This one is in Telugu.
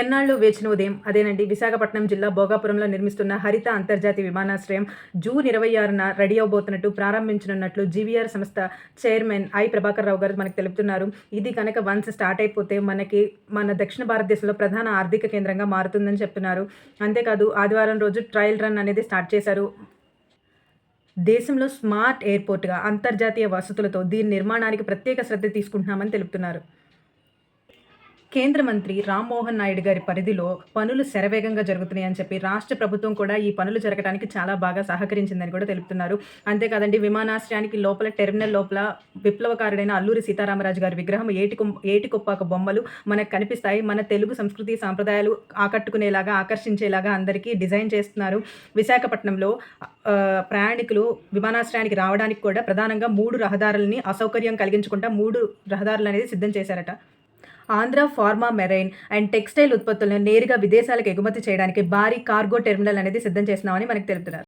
ఎన్నాళ్ళు వేచిన ఉదయం అదేనండి. విశాఖపట్నం జిల్లా భోగాపురంలో నిర్మిస్తున్న హరిత అంతర్జాతీయ విమానాశ్రయం జూన్ 26న రెడీ అవ్వబోతున్నట్టు ప్రారంభించనున్నట్లు జీవీఆర్ సంస్థ చైర్మన్ ఐ. ప్రభాకర్ రావు గారు మనకు తెలుపుతున్నారు. ఇది కనుక వన్స్ స్టార్ట్ అయిపోతే మన దక్షిణ భారతదేశంలో ప్రధాన ఆర్థిక కేంద్రంగా మారుతుందని చెప్తున్నారు. అంతేకాదు ఆదివారం రోజు ట్రయల్ రన్ అనేది స్టార్ట్ చేశారు. దేశంలో స్మార్ట్ ఎయిర్‌పోర్ట్‌గా అంతర్జాతీయ వసతులతో దీని నిర్మాణానికి ప్రత్యేక శ్రద్ధ తీసుకుంటున్నామని తెలుపుతున్నారు. కేంద్ర మంత్రి రామ్మోహన్ నాయుడు గారి పరిధిలో పనులు శరవేగంగా జరుగుతున్నాయని చెప్పి రాష్ట్ర ప్రభుత్వం కూడా ఈ పనులు జరగడానికి చాలా బాగా సహకరించిందని కూడా తెలుపుతున్నారు. అంతేకాదండి, విమానాశ్రయానికి లోపల టెర్మినల్ లోపల విప్లవకారుడైన అల్లూరి సీతారామరాజు గారి విగ్రహం ఏటికొప్పాక బొమ్మలు మనకు కనిపిస్తాయి. మన తెలుగు సంస్కృతి సాంప్రదాయాలు ఆకట్టుకునేలాగా, ఆకర్షించేలాగా అందరికీ డిజైన్ చేస్తున్నారు. విశాఖపట్నంలో ప్రయాణికులు విమానాశ్రయానికి రావడానికి కూడా ప్రధానంగా 3 రహదారులని అసౌకర్యం కలిగించకుండా 3 రహదారులు అనేది సిద్ధం చేశారట. Andhra pharma, marine and textile ఉత్పత్తులను నేరుగా విదేశాలకు ఎగుమతి చేయడానికి భారీ కార్గో టెర్మినల్ అనేది సిద్ధం చేస్తున్నామని మనకు తెలుపుతున్నారు.